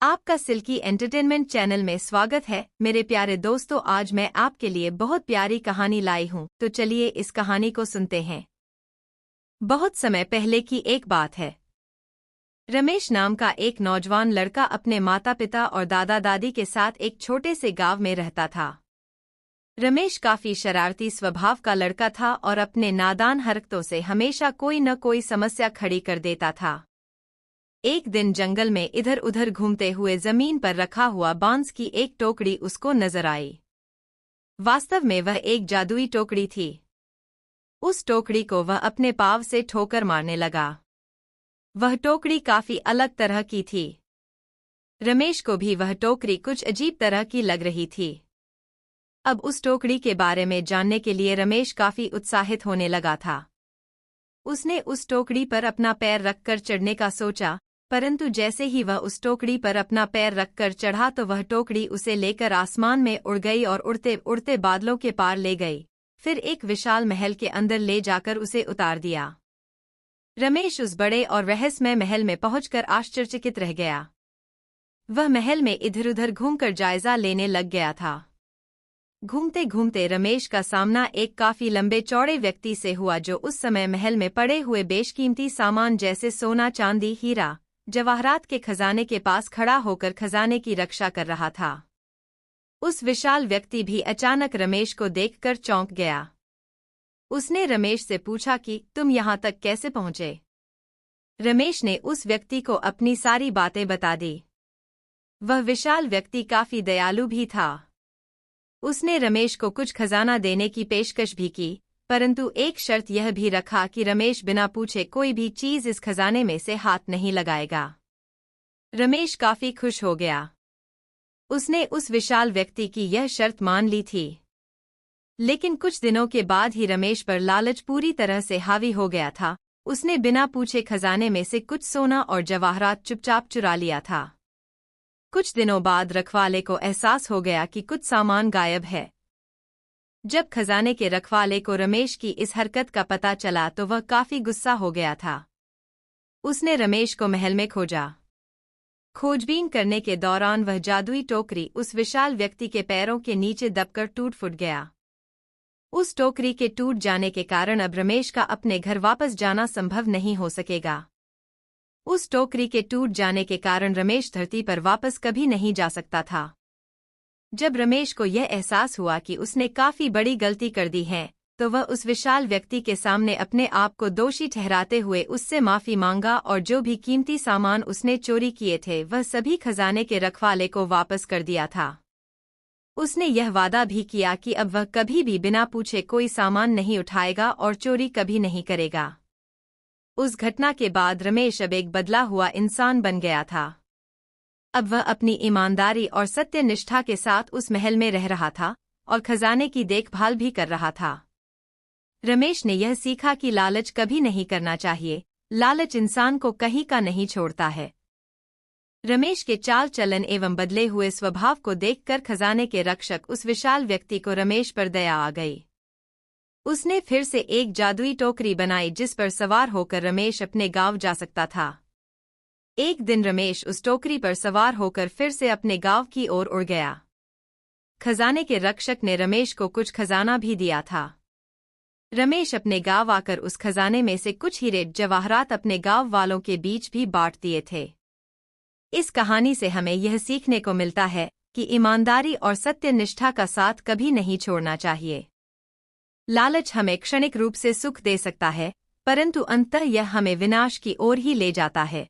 आपका silkie entertainment channel में स्वागत है। मेरे प्यारे दोस्तों, आज मैं आपके लिए बहुत प्यारी कहानी लाई हूँ, तो चलिए इस कहानी को सुनते हैं। बहुत समय पहले की एक बात है। रमेश नाम का एक नौजवान लड़का अपने माता पिता और दादा दादी के साथ एक छोटे से गांव में रहता था। रमेश काफी शरारती स्वभाव का लड़का था और अपने नादान हरकतों से हमेशा कोई न कोई समस्या खड़ी कर देता था। एक दिन जंगल में इधर उधर घूमते हुए जमीन पर रखा हुआ बांस की एक टोकरी उसको नजर आई। वास्तव में वह एक जादुई टोकरी थी। उस टोकरी को वह अपने पाँव से ठोकर मारने लगा। वह टोकरी काफी अलग तरह की थी। रमेश को भी वह टोकरी कुछ अजीब तरह की लग रही थी। अब उस टोकरी के बारे में जानने के लिए रमेश काफी उत्साहित होने लगा था। उसने उस टोकरी पर अपना पैर रखकर चढ़ने का सोचा, परंतु जैसे ही वह उस टोकरी पर अपना पैर रखकर चढ़ा तो वह टोकरी उसे लेकर आसमान में उड़ गई और उड़ते उड़ते बादलों के पार ले गई। फिर एक विशाल महल के अंदर ले जाकर उसे उतार दिया। रमेश उस बड़े और रहस्यमय महल में पहुंचकर आश्चर्यचकित रह गया। वह महल में इधर उधर घूमकर जायजा लेने लग गया था। घूमते घूमते रमेश का सामना एक काफी लंबे चौड़े व्यक्ति से हुआ, जो उस समय महल में पड़े हुए बेशकीमती सामान जैसे सोना, चांदी, हीरा, जवाहरात के खजाने के पास खड़ा होकर खजाने की रक्षा कर रहा था। उस विशाल व्यक्ति भी अचानक रमेश को देखकर चौंक गया। उसने रमेश से पूछा कि तुम यहाँ तक कैसे पहुँचे। रमेश ने उस व्यक्ति को अपनी सारी बातें बता दी। वह विशाल व्यक्ति काफी दयालु भी था। उसने रमेश को कुछ खजाना देने की पेशकश भी की, परंतु एक शर्त यह भी रखा कि रमेश बिना पूछे कोई भी चीज इस खजाने में से हाथ नहीं लगाएगा। रमेश काफी खुश हो गया। उसने उस विशाल व्यक्ति की यह शर्त मान ली थी। लेकिन कुछ दिनों के बाद ही रमेश पर लालच पूरी तरह से हावी हो गया था। उसने बिना पूछे खजाने में से कुछ सोना और जवाहरात चुपचाप चुरा लिया था। कुछ दिनों बाद रखवाले को एहसास हो गया कि कुछ सामान गायब है। जब खजाने के रखवाले को रमेश की इस हरकत का पता चला तो वह काफी गुस्सा हो गया था। उसने रमेश को महल में खोजा। खोजबीन करने के दौरान वह जादुई टोकरी उस विशाल व्यक्ति के पैरों के नीचे दबकर टूट फूट गया। उस टोकरी के टूट जाने के कारण अब रमेश का अपने घर वापस जाना संभव नहीं हो सकेगा। उस टोकरी के टूट जाने के कारण रमेश धरती पर वापस कभी नहीं जा सकता था। जब रमेश को यह एहसास हुआ कि उसने काफी बड़ी गलती कर दी है, तो वह उस विशाल व्यक्ति के सामने अपने आप को दोषी ठहराते हुए उससे माफी मांगा और जो भी कीमती सामान उसने चोरी किए थे वह सभी खजाने के रखवाले को वापस कर दिया था। उसने यह वादा भी किया कि अब वह कभी भी बिना पूछे कोई सामान नहीं उठाएगा और चोरी कभी नहीं करेगा। उस घटना के बाद रमेश अब एक बदला हुआ इंसान बन गया था। अब वह अपनी ईमानदारी और सत्यनिष्ठा के साथ उस महल में रह रहा था और खजाने की देखभाल भी कर रहा था। रमेश ने यह सीखा कि लालच कभी नहीं करना चाहिए। लालच इंसान को कहीं का नहीं छोड़ता है। रमेश के चाल चलन एवं बदले हुए स्वभाव को देखकर खजाने के रक्षक उस विशाल व्यक्ति को रमेश पर दया आ गई। उसने फिर से एक जादुई टोकरी बनाई जिस पर सवार होकर रमेश अपने गांव जा सकता था। एक दिन रमेश उस टोकरी पर सवार होकर फिर से अपने गांव की ओर उड़ गया। खजाने के रक्षक ने रमेश को कुछ खजाना भी दिया था। रमेश अपने गांव आकर उस खजाने में से कुछ हीरे जवाहरात अपने गांव वालों के बीच भी बांट दिए थे। इस कहानी से हमें यह सीखने को मिलता है कि ईमानदारी और सत्यनिष्ठा का साथ कभी नहीं छोड़ना चाहिए। लालच हमें क्षणिक रूप से सुख दे सकता है, परंतु अंततः यह हमें विनाश की ओर ही ले जाता है।